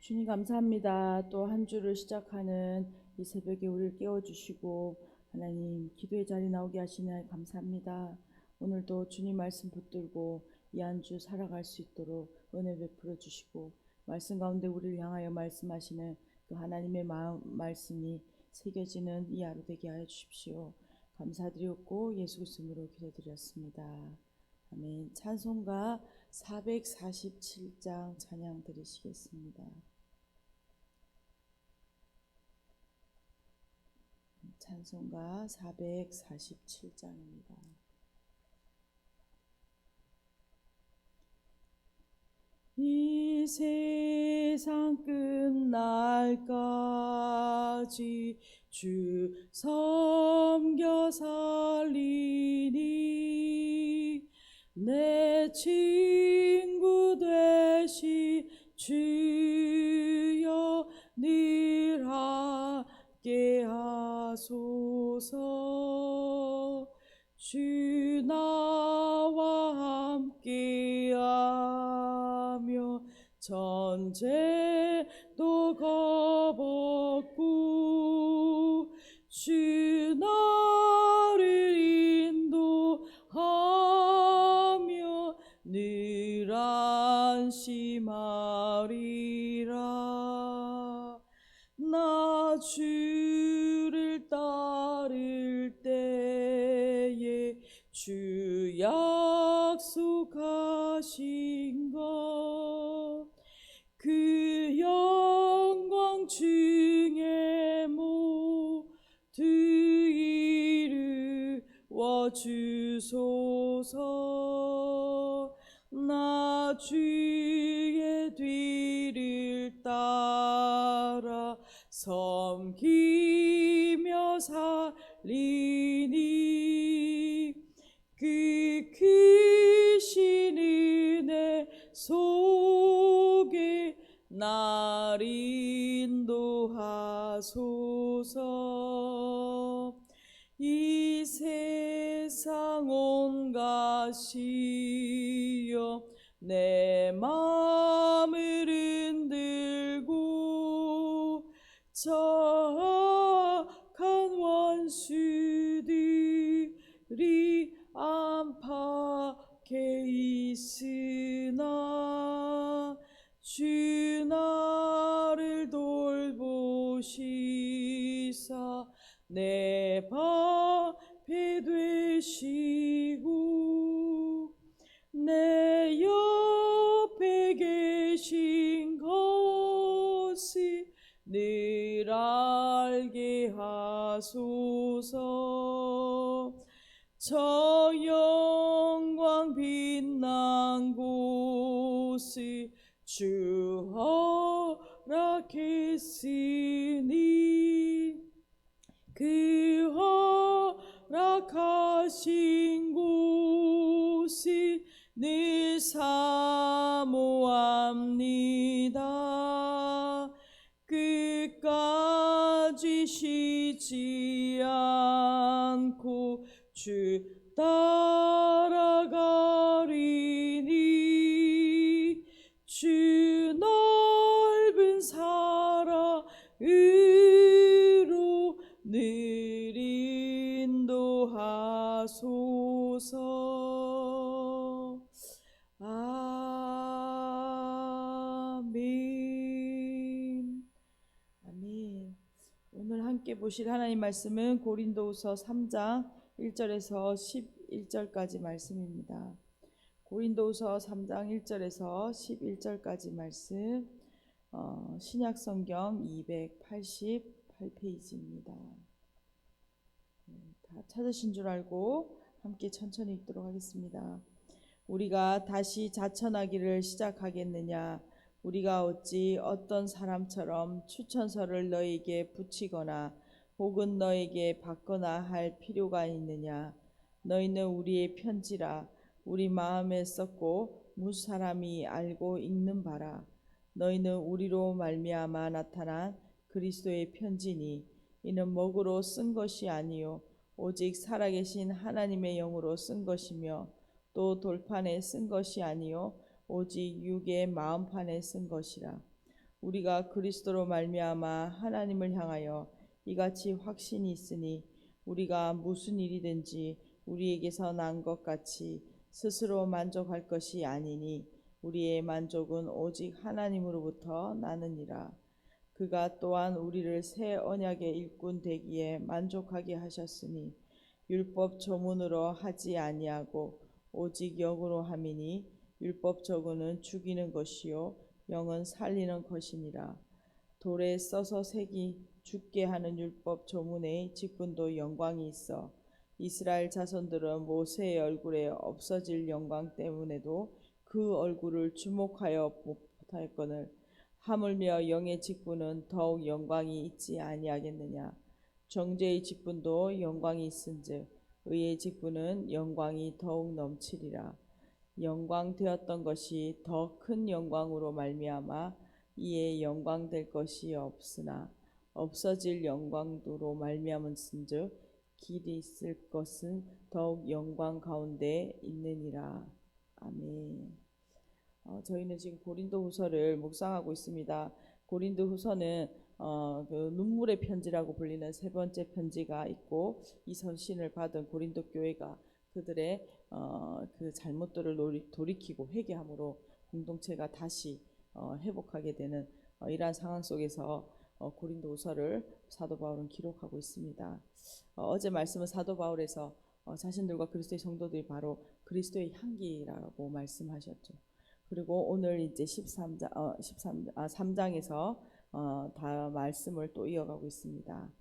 주님 감사합니다. 또 한 주를 시작하는 이 새벽에 우리를 깨워주시고 하나님 기도의 자리 나오게 하시니 감사합니다. 오늘도 주님 말씀 붙들고 이 한 주 살아갈 수 있도록 은혜 베풀어 주시고 말씀 가운데 우리를 향하여 말씀하시는 그 하나님의 말씀이 새겨지는 이 하루 되게 하여 주십시오. 감사드렸고 예수 그리스도로 기도드렸습니다. 아멘. 찬송가 447장 찬양 드리시겠습니다. 찬송가 447장입니다. 이 세상 끝날까지 주 섬겨 살리니 내 친구 되시 주여 늘 함께 하소서. 주 나와 함께하며 전쟁도 겁없고 주 나를 인도하며 늘 안심하리라. 나 주를 따를 때에 주 약속하신 것 그 영광 중에 모두 이루어 주소서. 나 주의 뒤를 따라 섬기며 살리니 그 크신 은혜 속에 날 인도하소서. 이 세상 온 것이여 내 마음을 흔들고 저악한 원수들이 안팎에 있으나 주 나를 돌보시사 내 방패 되시고 내 옆에 계신 것을 늘 알게 하소서. 저 영광 빛난 곳을 주 허락했으니 그 허락하신 곳을 늘 사모합니다. 끝까지 쉬지 않고 주 따라가리니 주 넓은 사랑으로 늘 인도하소서. 아멘. 아멘. 오늘 함께 보실 하나님 말씀은 고린도후서 3장 1절에서 11절까지 말씀입니다. 고린도후서 3장 1절에서 11절까지 말씀, 신약성경 288페이지입니다. 다 찾으신 줄 알고 함께 천천히 읽도록 하겠습니다. 우리가 다시 자천하기를 시작하겠느냐? 우리가 어찌 어떤 사람처럼 추천서를 너에게 붙이거나 혹은 너에게 받거나 할 필요가 있느냐? 너희는 우리의 편지라 우리 마음에 썼고 무사람이 알고 읽는 바라. 너희는 우리로 말미암아 나타난 그리스도의 편지니 이는 먹으로 쓴 것이 아니요 오직 살아계신 하나님의 영으로 쓴 것이며 또 돌판에 쓴 것이 아니요 오직 육의 마음판에 쓴 것이라. 우리가 그리스도로 말미암아 하나님을 향하여 이같이 확신이 있으니 우리가 무슨 일이든지 우리에게서 난 것 같이 스스로 만족할 것이 아니니 우리의 만족은 오직 하나님으로부터 나느니라. 그가 또한 우리를 새 언약의 일꾼 되기에 만족하게 하셨으니 율법 조문으로 하지 아니하고 오직 영으로 함이니 율법 조문은 죽이는 것이요 영은 살리는 것이니라. 돌에 써서 새기 죽게 하는 율법 조문의 직분도 영광이 있어 이스라엘 자손들은 모세의 얼굴에 없어질 영광 때문에도 그 얼굴을 주목하여 못하였거늘 하물며 영의 직분은 더욱 영광이 있지 아니하겠느냐. 정죄의 직분도 영광이 있은즉 의의 직분은 영광이 더욱 넘치리라. 영광 되었던 것이 더 큰 영광으로 말미암아 이에 영광 될 것이 없으나 없어질 영광도로 말미암은즉 길이 있을 것은 더욱 영광 가운데 있느니라. 아멘. 저희는 지금 고린도후서를 묵상하고 있습니다. 고린도후서는 그 눈물의 편지라고 불리는 세 번째 편지가 있고 이 서신을 받은 고린도 교회가 그들의 그 잘못들을 돌이키고 회개함으로 공동체가 다시 회복하게 되는 이러한 상황 속에서 고린도후서를 사도 바울은 기록하고 있습니다. 어제 말씀은 사도 바울에서 자신들과 그리스도의 성도들이 바로 그리스도의 향기라고 말씀하셨죠. 그리고 오늘 이제 3장에서 다 말씀을 또 이어가고 있습니다.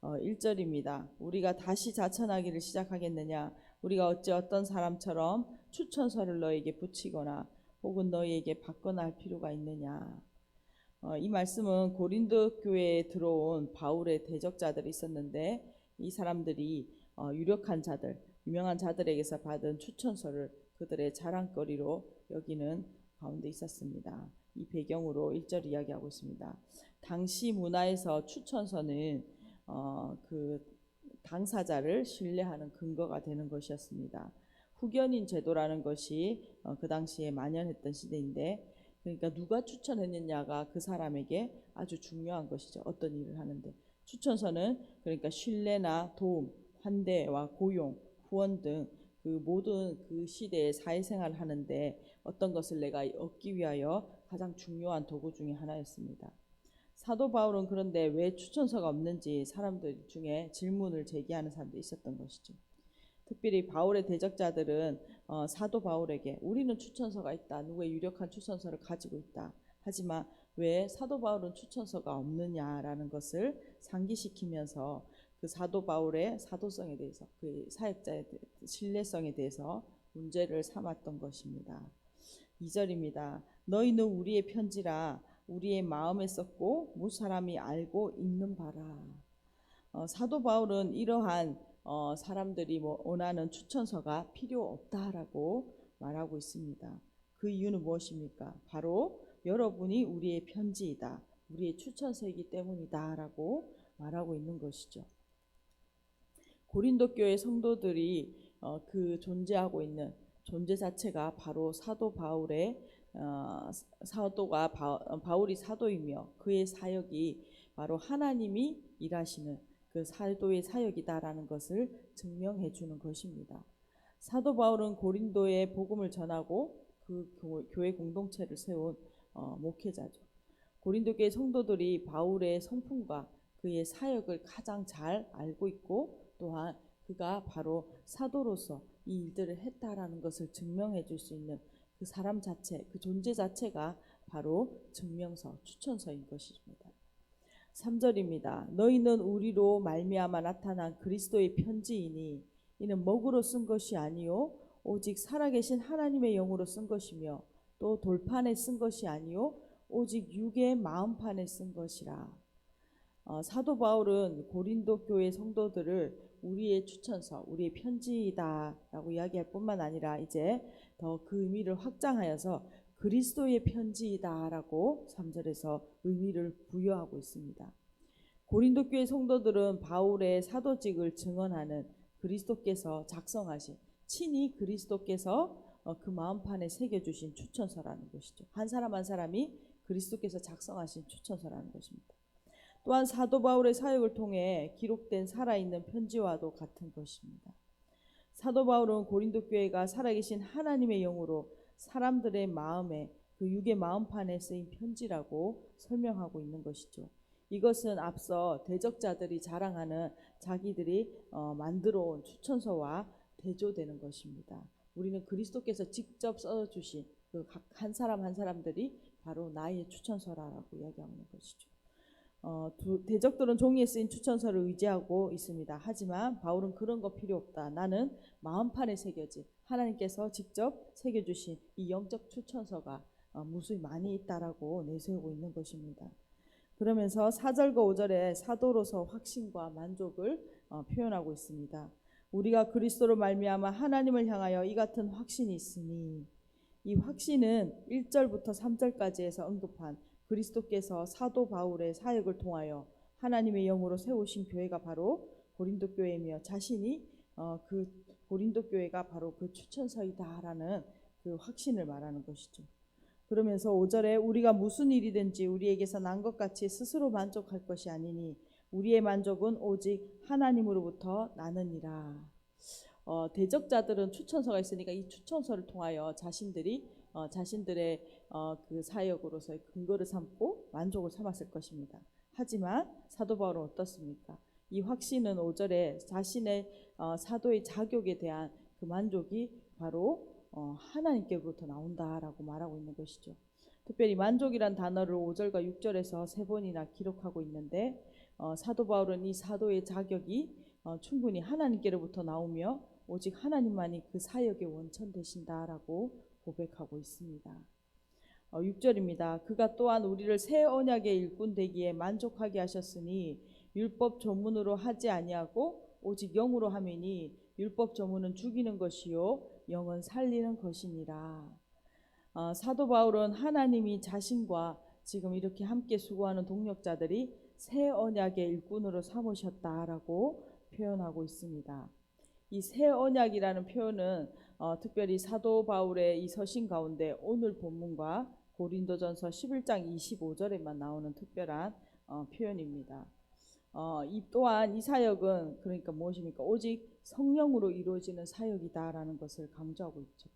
1절입니다. 우리가 다시 자천하기를 시작하겠느냐? 우리가 어찌 어떤 사람처럼 추천서를 너에게 붙이거나 혹은 너희에게 받거나 할 필요가 있느냐? 이 말씀은 고린도 교회에 들어온 바울의 대적자들이 있었는데 이 사람들이 유력한 자들, 유명한 자들에게서 받은 추천서를 그들의 자랑거리로 여기는 가운데 있었습니다. 이 배경으로 1절 이야기하고 있습니다. 당시 문화에서 추천서는 그 당사자를 신뢰하는 근거가 되는 것이었습니다. 후견인 제도라는 것이 그 당시에 만연했던 시대인데 그러니까 누가 추천했느냐가 그 사람에게 아주 중요한 것이죠. 어떤 일을 하는데 추천서는 그러니까 신뢰나 도움, 환대와 고용, 후원 등 그 모든 그 시대의 사회생활을 하는데 어떤 것을 내가 얻기 위하여 가장 중요한 도구 중에 하나였습니다. 사도 바울은 그런데 왜 추천서가 없는지 사람들 중에 질문을 제기하는 사람들이 있었던 것이죠. 특별히 바울의 대적자들은 사도 바울에게 우리는 추천서가 있다. 누구의 유력한 추천서를 가지고 있다. 하지만 왜 사도 바울은 추천서가 없느냐라는 것을 상기시키면서 그 사도 바울의 사도성에 대해서 그 사역자의 신뢰성에 대해서 문제를 삼았던 것입니다. 2절입니다. 너희는 우리의 편지라 우리의 마음에 썼고 무사람이 알고 읽는 바라. 사도 바울은 이러한 사람들이 원하는 추천서가 필요 없다라고 말하고 있습니다. 그 이유는 무엇입니까? 바로 여러분이 우리의 편지이다. 우리의 추천서이기 때문이다라고 말하고 있는 것이죠. 고린도 교회 성도들이 그 존재하고 있는 존재 자체가 바로 사도 바울의 바울이 사도이며 그의 사역이 바로 하나님이 일하시는 그 사도의 사역이다라는 것을 증명해 주는 것입니다. 사도 바울은 고린도에 복음을 전하고 그 교회 공동체를 세운 목회자죠. 고린도 교회 성도들이 바울의 성품과 그의 사역을 가장 잘 알고 있고 또한 그가 바로 사도로서 이 일들을 했다라는 것을 증명해 줄 수 있는 그 사람 자체, 그 존재 자체가 바로 증명서, 추천서인 것입니다. 3절입니다. 너희는 우리로 말미암아 나타난 그리스도의 편지이니 이는 먹으로 쓴 것이 아니요 오직 살아계신 하나님의 영으로 쓴 것이며 또 돌판에 쓴 것이 아니요 오직 육의 마음판에 쓴 것이라. 사도 바울은 고린도 교회 성도들을 우리의 추천서, 우리의 편지이다라고 이야기할 뿐만 아니라 이제 더 그 의미를 확장하여서 그리스도의 편지이다라고 3절에서 의미를 부여하고 있습니다. 고린도 교회 성도들은 바울의 사도직을 증언하는 그리스도께서 작성하신 친히 그리스도께서 그 마음판에 새겨주신 추천서라는 것이죠. 한 사람 한 사람이 그리스도께서 작성하신 추천서라는 것입니다. 또한 사도 바울의 사역을 통해 기록된 살아있는 편지와도 같은 것입니다. 사도 바울은 고린도 교회가 살아계신 하나님의 영으로 사람들의 마음에 그 육의 마음판에 쓰인 편지라고 설명하고 있는 것이죠. 이것은 앞서 대적자들이 자랑하는 자기들이 만들어 온 추천서와 대조되는 것입니다. 우리는 그리스도께서 직접 써주신 그 각 한 사람 한 사람들이 바로 나의 추천서라고 이야기하는 것이죠. 대적들은 종이에 쓰인 추천서를 의지하고 있습니다. 하지만 바울은 그런 거 필요 없다. 나는 마음판에 새겨진 하나님께서 직접 새겨주신 이 영적 추천서가 무수히 많이 있다라고 내세우고 있는 것입니다. 그러면서 4절과 5절에 사도로서 확신과 만족을 표현하고 있습니다. 우리가 그리스도로 말미암아 하나님을 향하여 이 같은 확신이 있으니, 이 확신은 1절부터 3절까지에서 언급한 그리스도께서 사도 바울의 사역을 통하여 하나님의 영으로 세우신 교회가 바로 고린도 교회이며 자신이 그 고린도 교회가 바로 그 추천서이다라는 그 확신을 말하는 것이죠. 그러면서 5절에 우리가 무슨 일이든지 우리에게서 난 것 같이 스스로 만족할 것이 아니니 우리의 만족은 오직 하나님으로부터 나느니라. 대적자들은 추천서가 있으니까 이 추천서를 통하여 자신들의 그 사역으로서의 근거를 삼고 만족을 삼았을 것입니다. 하지만 사도 바울은 어떻습니까? 이 확신은 5절에 자신의 사도의 자격에 대한 그 만족이 바로 하나님께로부터 나온다라고 말하고 있는 것이죠. 특별히 만족이란 단어를 5절과 6절에서 3번이나 기록하고 있는데 사도 바울은 이 사도의 자격이 충분히 하나님께로부터 나오며 오직 하나님만이 그 사역의 원천 되신다라고 고백하고 있습니다. 6절입니다. 그가 또한 우리를 새 언약의 일꾼 되기에 만족하게 하셨으니 율법 조문으로 하지 아니하고 오직 영으로 함이니 율법 조문은 죽이는 것이요 영은 살리는 것이니라. 사도 바울은 하나님이 자신과 지금 이렇게 함께 수고하는 동력자들이 새 언약의 일꾼으로 삼으셨다라고 표현하고 있습니다. 이 새 언약이라는 표현은 특별히 사도 바울의 이 서신 가운데 오늘 본문과 고린도전서 11장 25절에만 나오는 특별한 표현입니다. 이 또한 이 사역은 그러니까 무엇입니까? 오직 성령으로 이루어지는 사역이다라는 것을 강조하고 있죠.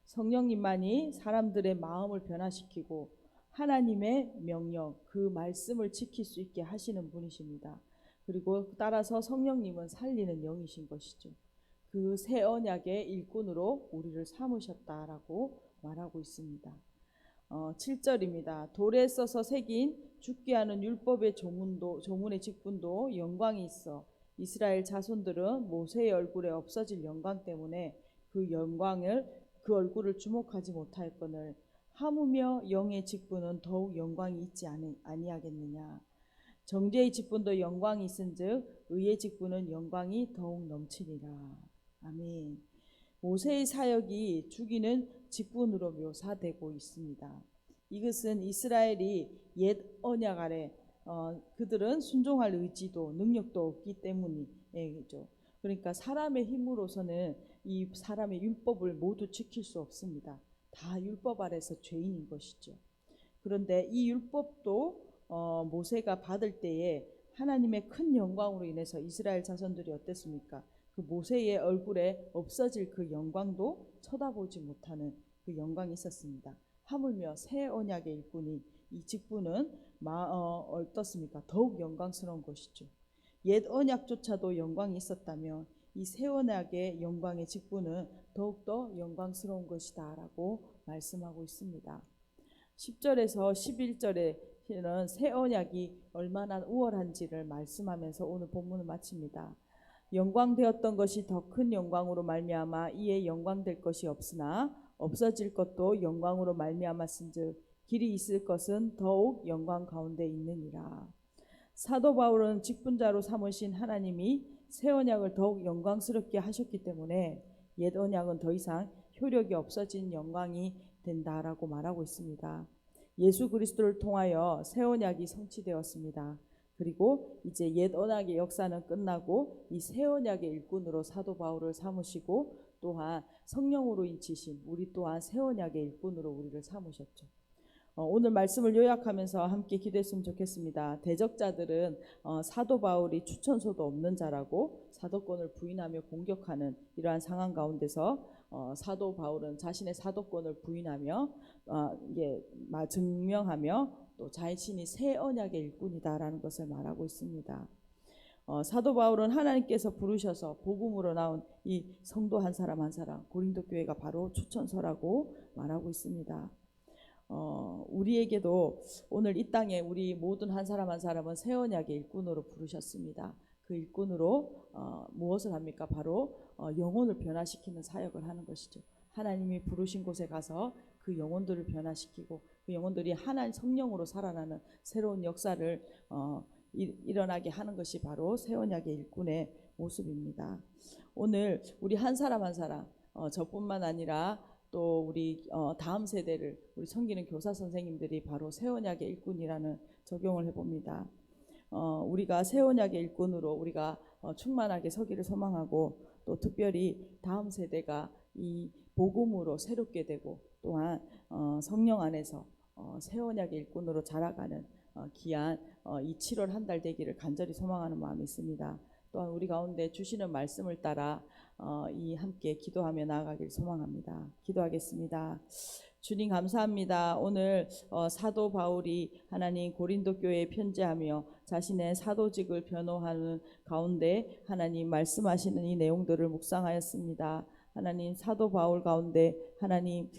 성령님만이 사람들의 마음을 변화시키고 하나님의 명령, 그 말씀을 지킬 수 있게 하시는 분이십니다. 그리고 따라서 성령님은 살리는 영이신 것이죠. 그 새 언약의 일꾼으로 우리를 삼으셨다라고 말하고 있습니다. 7절입니다. 돌에 써서 새긴 죽게 하는 율법의 조문의 직분도 영광이 있어 이스라엘 자손들은 모세의 얼굴에 없어질 영광 때문에 그 얼굴을 주목하지 못하였거늘 하무며 영의 직분은 더욱 영광이 있지 아니하겠느냐. 정죄의 직분도 영광이 있은즉 의의 직분은 영광이 더욱 넘치리라. 아멘. 모세의 사역이 죽이는 직분으로 묘사되고 있습니다. 이것은 이스라엘이 옛 언약 아래 그들은 순종할 의지도 능력도 없기 때문이죠. 그러니까 사람의 힘으로서는 이 사람의 율법을 모두 지킬 수 없습니다. 다 율법 아래서 죄인인 것이죠. 그런데 이 율법도 모세가 받을 때에 하나님의 큰 영광으로 인해서 이스라엘 자손들이 어땠습니까? 그 모세의 얼굴에 없어질 그 영광도 쳐다보지 못하는 그 영광이 있었습니다. 하물며 새 언약의 일꾼이 이 직분은 어떻습니까? 더욱 영광스러운 것이죠. 옛 언약조차도 영광이 있었다면 이 새 언약의 영광의 직분은 더욱더 영광스러운 것이다 라고 말씀하고 있습니다. 10절에서 11절에는 새 언약이 얼마나 우월한지를 말씀하면서 오늘 본문을 마칩니다. 영광되었던 것이 더 큰 영광으로 말미암아 이에 영광될 것이 없으나 없어질 것도 영광으로 말미암았은즉 길이 있을 것은 더욱 영광 가운데 있느니라. 사도 바울은 직분자로 삼으신 하나님이 새 언약을 더욱 영광스럽게 하셨기 때문에 옛 언약은 더 이상 효력이 없어진 영광이 된다라고 말하고 있습니다. 예수 그리스도를 통하여 새 언약이 성취되었습니다. 그리고 이제 옛 언약의 역사는 끝나고 이 새 언약의 일꾼으로 사도 바울을 삼으시고 또한 성령으로 인치신 우리 또한 새 언약의 일꾼으로 우리를 삼으셨죠. 오늘 말씀을 요약하면서 함께 기도했으면 좋겠습니다. 대적자들은 사도 바울이 추천서도 없는 자라고 사도권을 부인하며 공격하는 이러한 상황 가운데서 사도 바울은 자신의 사도권을 부인하며 이게 증명하며 또 자신이 새 언약의 일꾼이다라는 것을 말하고 있습니다. 사도 바울은 하나님께서 부르셔서 복음으로 나온 이 성도 한 사람 한 사람, 고린도 교회가 바로 추천서라고 말하고 있습니다. 우리에게도 오늘 이 땅에 우리 모든 한 사람 한 사람은 새 언약의 일꾼으로 부르셨습니다. 그 일꾼으로 무엇을 합니까? 바로 영혼을 변화시키는 사역을 하는 것이죠. 하나님이 부르신 곳에 가서 그 영혼들을 변화시키고 그 영혼들이 하나님 성령으로 살아나는 새로운 역사를 일어나게 하는 것이 바로 새 언약의 일꾼의 모습입니다. 오늘 우리 한 사람 한 사람 저뿐만 아니라 또 우리 다음 세대를 우리 섬기는 교사 선생님들이 바로 새 언약의 일꾼이라는 적용을 해봅니다. 우리가 새 언약의 일꾼으로 우리가 충만하게 서기를 소망하고 또 특별히 다음 세대가 이 복음으로 새롭게 되고 또한 성령 안에서 새 언약의 일꾼으로 자라가는 귀한 이 7월 한 달 되기를 간절히 소망하는 마음이 있습니다. 또한 우리 가운데 주시는 말씀을 따라 이 함께 기도하며 나아가길 소망합니다. 기도하겠습니다. 주님 감사합니다. 오늘 사도 바울이 하나님 고린도 교회에 편지하며 자신의 사도직을 변호하는 가운데 하나님 말씀하시는 이 내용들을 묵상하였습니다. 하나님 사도 바울 가운데 하나님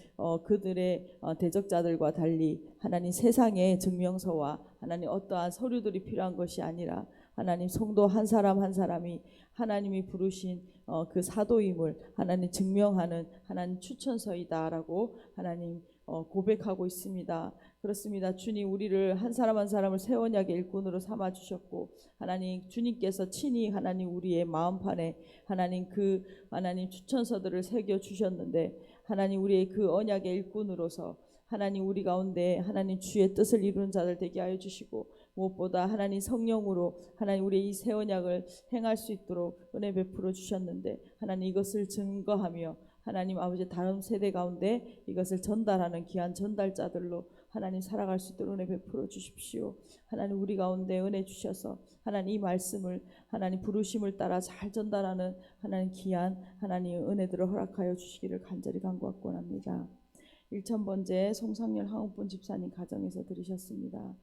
그들의 대적자들과 달리 하나님 세상의 증명서와 하나님 어떠한 서류들이 필요한 것이 아니라 하나님 성도 한 사람 한 사람이 하나님이 부르신 그 사도임을 하나님 증명하는 하나님 추천서이다라고 하나님 고백하고 있습니다. 그렇습니다. 주님 우리를 한 사람 한 사람을 새 언약의 일꾼으로 삼아 주셨고 하나님 주님께서 친히 하나님 우리의 마음판에 하나님 그 하나님 추천서들을 새겨 주셨는데 하나님 우리의 그 언약의 일꾼으로서 하나님 우리 가운데 하나님 주의 뜻을 이루는 자들 되게 하여 주시고 무엇보다 하나님 성령으로 하나님 우리의 이 새 언약을 행할 수 있도록 은혜 베풀어 주셨는데 하나님 이것을 증거하며 하나님 아버지 다음 세대 가운데 이것을 전달하는 귀한 전달자들로 하나님 살아갈 수 있도록 은혜 베풀어 주십시오. 하나님 우리 가운데 은혜 주셔서 하나님 이 말씀을 하나님 부르심을 따라 잘 전달하는 하나님 귀한 하나님 은혜들을 허락하여 주시기를 간절히 간구하고 합니다. 1000번째 송상열 항우분 집사님 가정에서 들으셨습니다.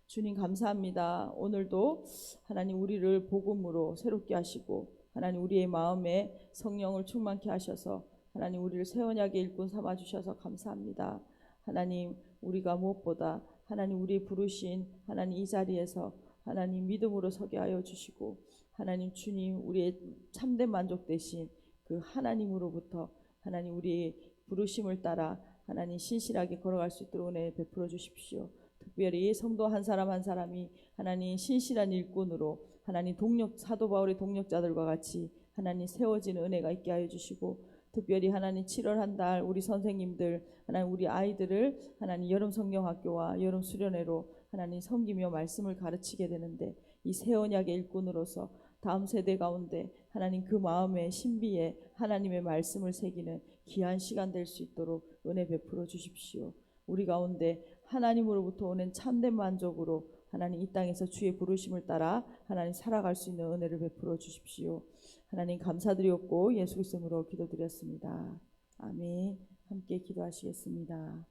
주님 감사합니다. 오늘도 하나님 우리를 복음으로 새롭게 하시고 하나님 우리의 마음에 성령을 충만케 하셔서 하나님 우리를 새 언약의 일꾼 삼아 주셔서 감사합니다. 하나님 우리가 무엇보다 하나님 우리 부르신 하나님 이 자리에서 하나님 믿음으로 서게 하여 주시고 하나님 주님 우리의 참된 만족 되신 그 하나님으로부터 하나님 우리의 부르심을 따라 하나님 신실하게 걸어갈 수 있도록 은혜 베풀어 주십시오. 특별히 성도 한 사람 한 사람이 하나님 신실한 일꾼으로 하나님 사도 바울의 동력자들과 같이 하나님 세워지는 은혜가 있게 하여 주시고 특별히 하나님 7월 한 달 우리 선생님들 하나님 우리 아이들을 하나님 여름 성경학교와 여름 수련회로 하나님 섬기며 말씀을 가르치게 되는데 이 새 언약의 일꾼으로서 다음 세대 가운데 하나님 그 마음의 신비에 하나님의 말씀을 새기는 귀한 시간 될 수 있도록 은혜 베풀어 주십시오. 우리 가운데 하나님으로부터 오는 참된 만족으로 하나님 이 땅에서 주의 부르심을 따라 하나님 살아갈 수 있는 은혜를 베풀어 주십시오. 하나님 감사드리옵고 예수 그리스도로 기도드렸습니다. 아멘. 함께 기도하시겠습니다.